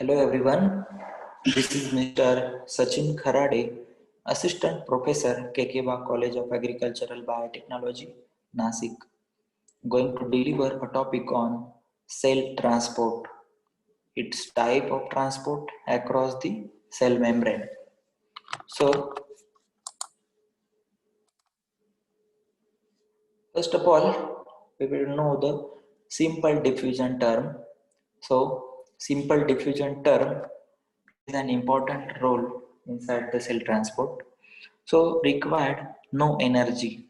Hello everyone, this is Mr. Sachin Kharade, Assistant Professor, Kekeba College of Agricultural Biotechnology, Nasik, going to deliver a topic on cell transport, its type of transport across the cell membrane. So, first of all, we will know the simple diffusion term. So, simple diffusion term is an important role inside the cell transport. So required no energy.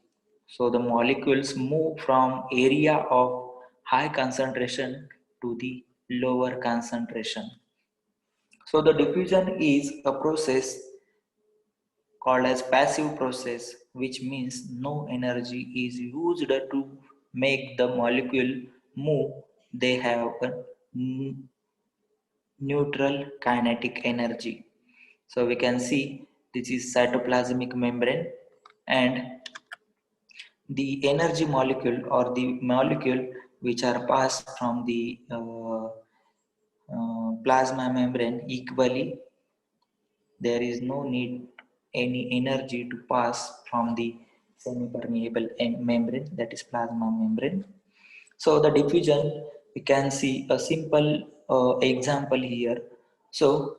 So the molecules move from area of high concentration to the lower concentration. So the diffusion is a process called as passive process, which means no energy is used to make the molecule move. They have a neutral kinetic energy. So we can see this is cytoplasmic membrane, and the energy molecule or the molecule which are passed from the plasma membrane equally, there is no need any energy to pass from the semi-permeable membrane, that is plasma membrane. So the diffusion, we can see a simple example here. So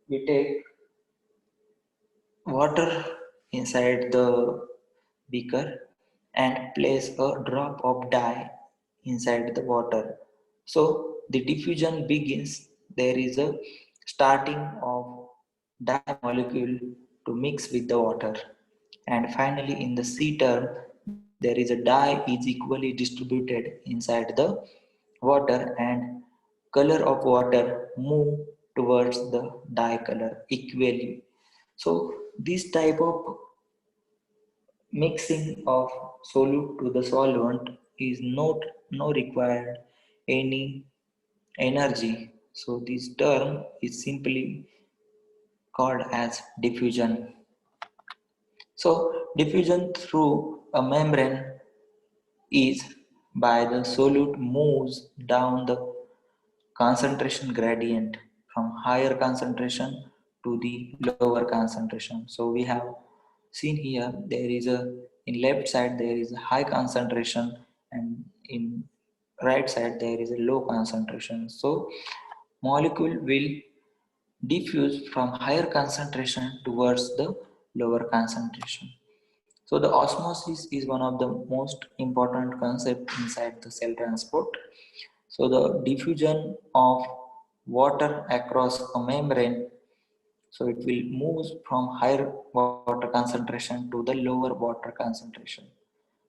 we take water inside the beaker and place a drop of dye inside the water. So the diffusion begins. There is a starting of dye molecule to mix with the water, and finally in the C term there is a dye is equally distributed inside the water, and color of water move towards the dye color equally. So this type of mixing of solute to the solvent is not no required any energy. So this term is simply called as diffusion. So diffusion through a membrane is by the solute moves down the concentration gradient from higher concentration to the lower concentration. So we have seen here there is a, in left side there is a high concentration, and in right side there is a low concentration. So molecule will diffuse from higher concentration towards the lower concentration. So the osmosis is one of the most important concept inside the cell transport. So the diffusion of water across a membrane, so it will move from higher water concentration to the lower water concentration.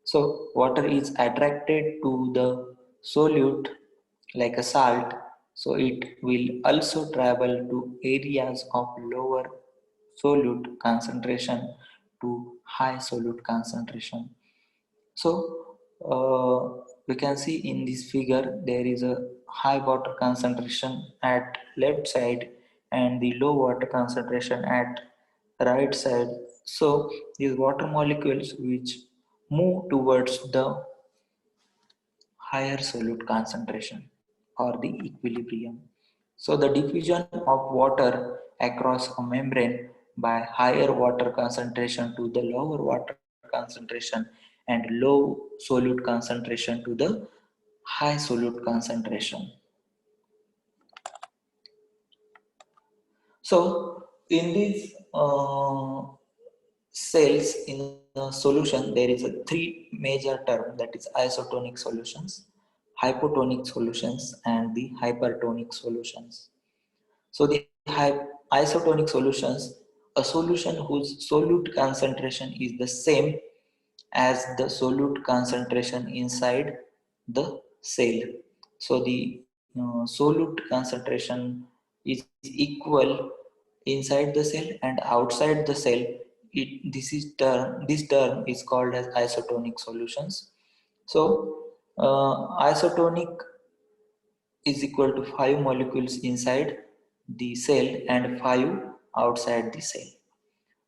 So water is attracted to the solute like a salt, so it will also travel to areas of lower solute concentration to high solute concentration. So we can see in this figure there is a high water concentration at left side and the low water concentration at right side. So these water molecules which move towards the higher solute concentration or the equilibrium. So the diffusion of water across a membrane by higher water concentration to the lower water concentration and low solute concentration to the high solute concentration. So in these cells in a solution there is a three major term, that is isotonic solutions, hypotonic solutions and the hypertonic solutions. So the isotonic solutions, a solution whose solute concentration is the same as the solute concentration inside the cell. So the solute concentration is equal inside the cell and outside the cell. This term is called as isotonic solutions. So isotonic is equal to 5 molecules inside the cell and 5 outside the cell.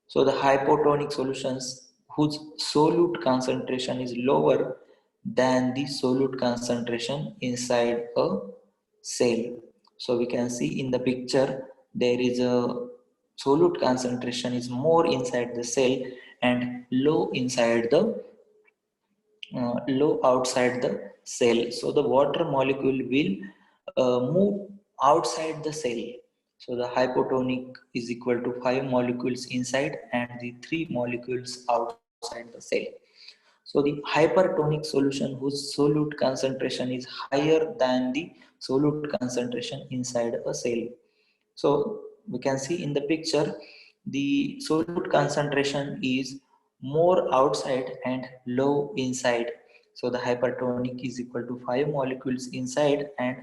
So the hypotonic solutions whose solute concentration is lower than the solute concentration inside a cell. So we can see in the picture there is a solute concentration is more inside the cell and low inside the low outside the cell. So the water molecule will move outside the cell. So the hypotonic is equal to 5 molecules inside and the 3 molecules outside the cell. So the hypertonic solution whose solute concentration is higher than the solute concentration inside a cell. So we can see in the picture the solute concentration is more outside and low inside. So the hypertonic is equal to 5 molecules inside and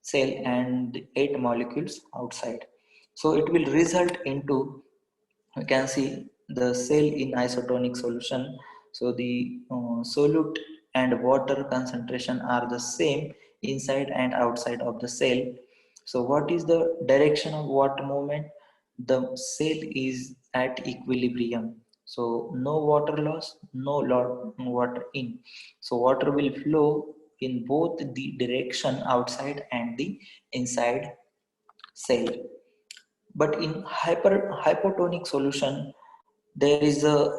cell and 8 molecules outside. So it will result into, we can see the cell in isotonic solution. So the solute and water concentration are the same inside and outside of the cell. So what is the direction of water movement? The cell is at equilibrium. So no water loss, no water in. So water will flow in both the direction outside and the inside cell. But in hypotonic solution, there is a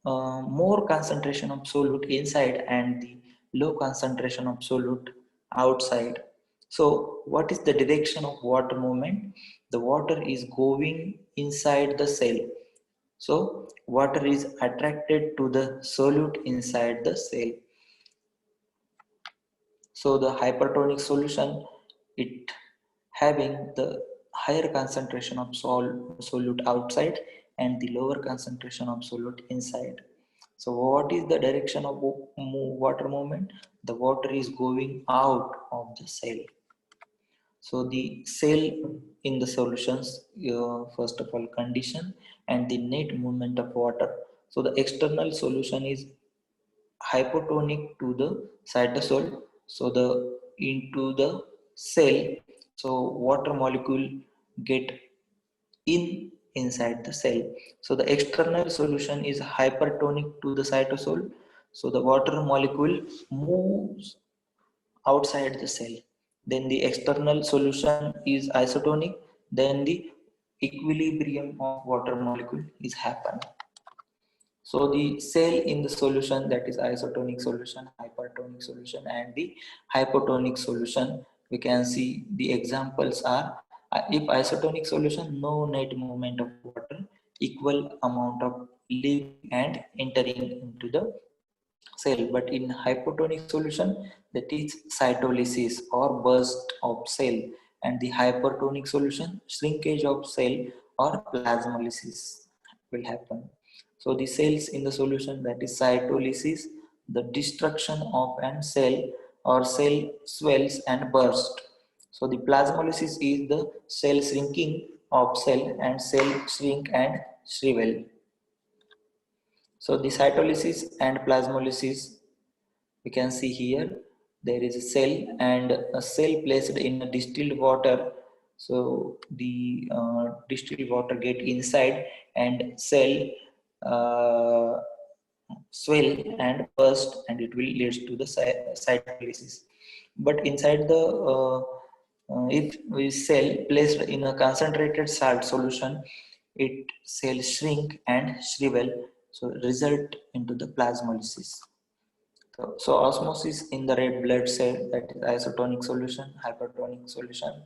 more concentration of solute inside and the low concentration of solute outside. So what is the direction of water movement? The water is going inside the cell. So water is attracted to the solute inside the cell. So the hypertonic solution, it having the higher concentration of solute outside and the lower concentration of solute inside. So what is the direction of water movement? The water is going out of the cell. So the cell in the solutions, first of all, condition and the net movement of water. So the external solution is hypotonic to the cytosol. So the into the cell, so water molecule get inside the cell. So the external solution is hypertonic to the cytosol. So the water molecule moves outside the cell. Then the external solution is isotonic. Then the equilibrium of water molecule is happen. So the cell in the solution, that is isotonic solution, hypertonic solution and the hypotonic solution, we can see the examples are if isotonic solution, no net movement of water, equal amount of leaving and entering into the cell. But in hypotonic solution, that is cytolysis or burst of cell, and the hypertonic solution, shrinkage of cell or plasmolysis will happen. So the cells in the solution, that is cytolysis, the destruction of an cell or cell swells and burst. So the plasmolysis is the cell shrinking of cell and cell shrink and shrivel. So the cytolysis and plasmolysis, we can see here, there is a cell and a cell placed in a distilled water. So the distilled water get inside and cell uh, swell and burst and it will lead to the cytolysis. But inside the if we cell placed in a concentrated salt solution, it cell shrink and shrivel, so result into the plasmolysis. So osmosis in the red blood cell, that is isotonic solution, hypertonic solution,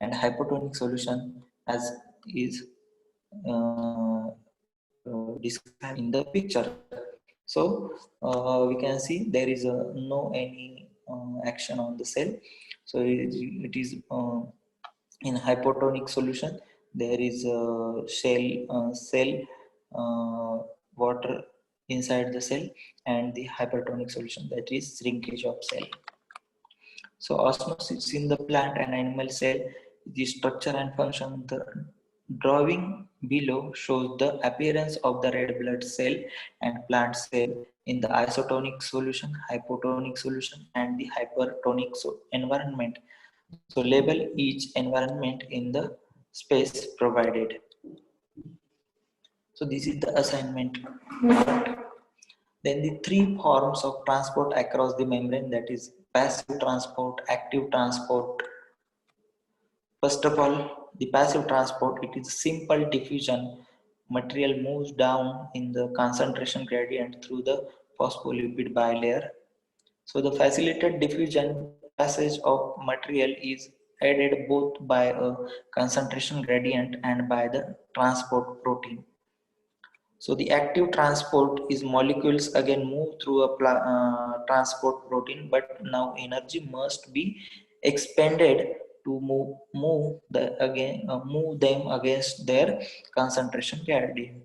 and hypotonic solution as is described in the picture. So we can see there is no any action on the cell. So it is in hypotonic solution. There is a cell water inside the cell, and the hypertonic solution, that is shrinkage of cell. So osmosis in the plant and animal cell, the structure and function. The drawing below shows the appearance of the red blood cell and plant cell in the isotonic solution, hypotonic solution, and the hypertonic environment. So label each environment in the space provided. So this is the assignment. Then the three forms of transport across the membrane, that is passive transport, active transport, First of all, the passive transport, it is simple diffusion. Material moves down in the concentration gradient through the phospholipid bilayer. So the facilitated diffusion, the passage of material is aided both by a concentration gradient and by the transport protein. So the active transport is molecules again move through a transport protein, but now energy must be expended to move them against their concentration gradient.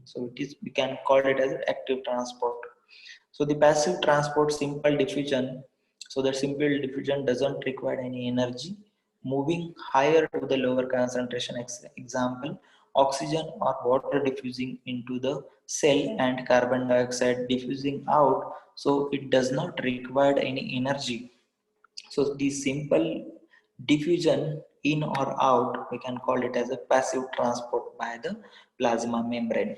So it is, we can call it as active transport. So the passive transport, simple diffusion. So the simple diffusion doesn't require any energy. Moving higher to the lower concentration, example, oxygen or water diffusing into the cell and carbon dioxide diffusing out. So it does not require any energy. So the simple diffusion in or out, we can call it as a passive transport by the plasma membrane.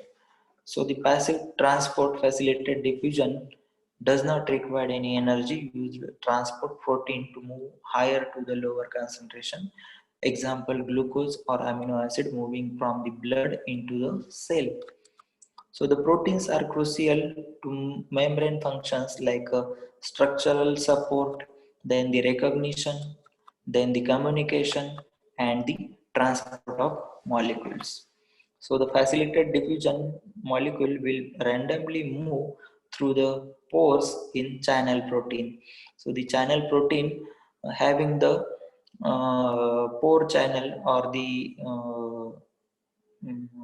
So the passive transport facilitated diffusion does not require any energy. Use transport protein to move higher to the lower concentration. Example, glucose or amino acid moving from the blood into the cell. So the proteins are crucial to membrane functions like structural support, then the recognition, then the communication, and the transport of molecules. So the facilitated diffusion molecule will randomly move through the pores in channel protein. So the channel protein having the pore channel or the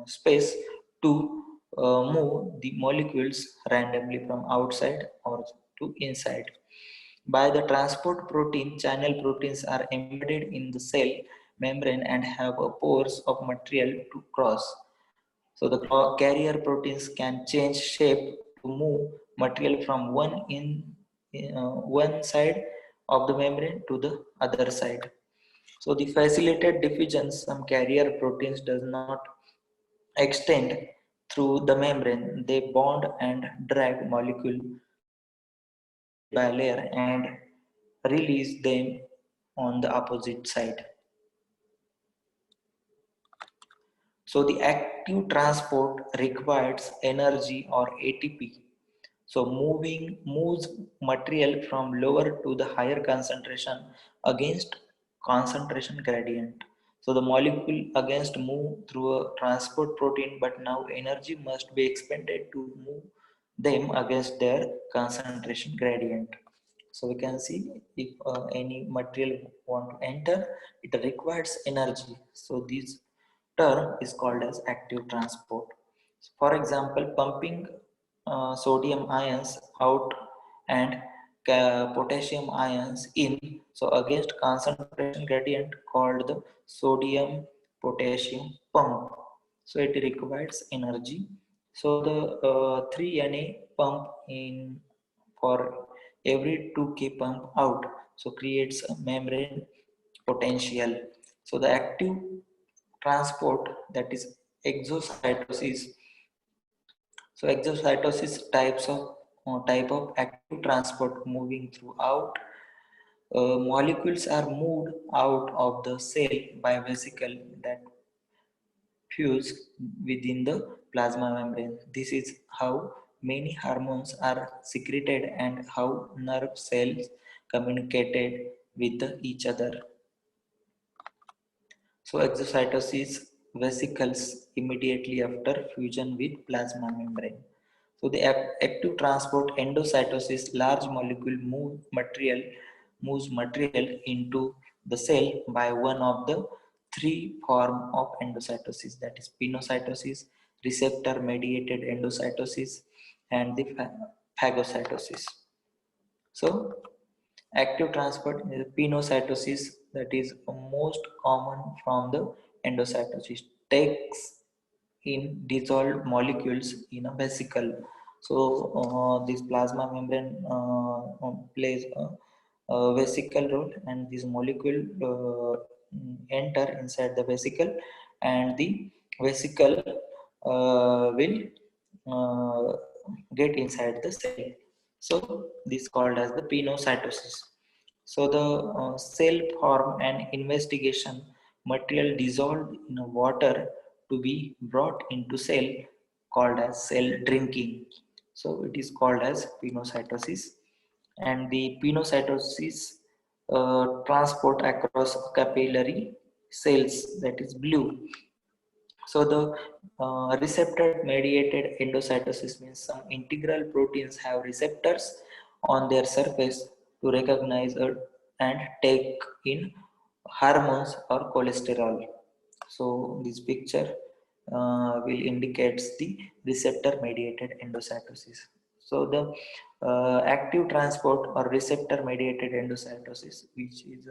space to move the molecules randomly from outside or to inside. By the transport protein, channel proteins are embedded in the cell membrane and have a pores of material to cross. So the carrier proteins can change shape to move material from one side of the membrane to the other side. So the facilitated diffusion, some carrier proteins does not extend through the membrane. They bond and drag molecule layer by layer and release them on the opposite side. So the active transport requires energy or ATP. So moving moves material from lower to the higher concentration against concentration gradient. So the molecule against move through a transport protein, but now energy must be expended to move them against their concentration gradient. So we can see if any material want to enter, it requires energy. So this term is called as active transport. For example, pumping sodium ions out and potassium ions in, so against concentration gradient called the sodium potassium pump. So it requires energy. So the 3 Na pump in for every 2K pump out, so creates a membrane potential. So the active transport, that is exocytosis. So exocytosis type of active transport moving throughout. Molecules are moved out of the cell by vesicle that fuse within the plasma membrane. This is how many hormones are secreted and how nerve cells communicated with each other. So exocytosis vesicles immediately after fusion with plasma membrane. So the active transport endocytosis, large molecule moves material into the cell by one of the three form of endocytosis, that is pinocytosis, receptor mediated endocytosis, and the phagocytosis. So active transport is pinocytosis, that is most common from the endocytosis. Takes in dissolved molecules in a vesicle. So this plasma membrane plays a vesicle role, and this molecule enter inside the vesicle, and the vesicle will get inside the cell. So this called as the pinocytosis. So the cell form an investigation material dissolved in water to be brought into cell called as cell drinking. So it is called as pinocytosis, and the pinocytosis transport across capillary cells, that is blue. So the receptor mediated endocytosis means some integral proteins have receptors on their surface to recognize and take in hormones or cholesterol. So this picture will indicates the receptor mediated endocytosis. So the active transport or receptor mediated endocytosis, which is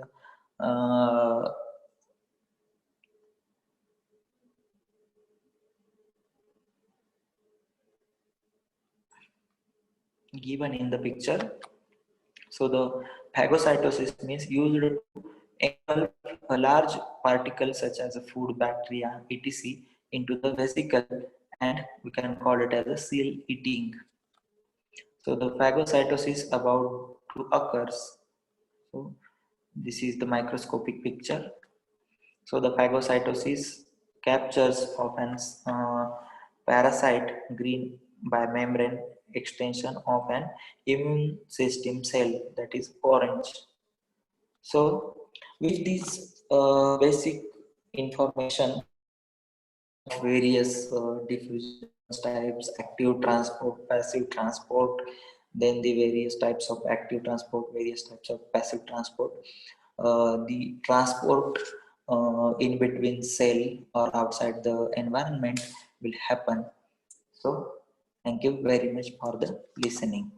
given in the picture. So the phagocytosis means used to engulf a large particle such as a food, bacteria, etc. into the vesicle, and we can call it as a seal eating. So the phagocytosis about to occurs. So this is the microscopic picture. So the phagocytosis captures of an parasite green by membrane extension of an immune system cell, that is orange. So with this basic information of various diffusion types, active transport, passive transport, then the various types of active transport, various types of passive transport, the transport in between cell or outside the environment will happen. So thank you very much for the listening.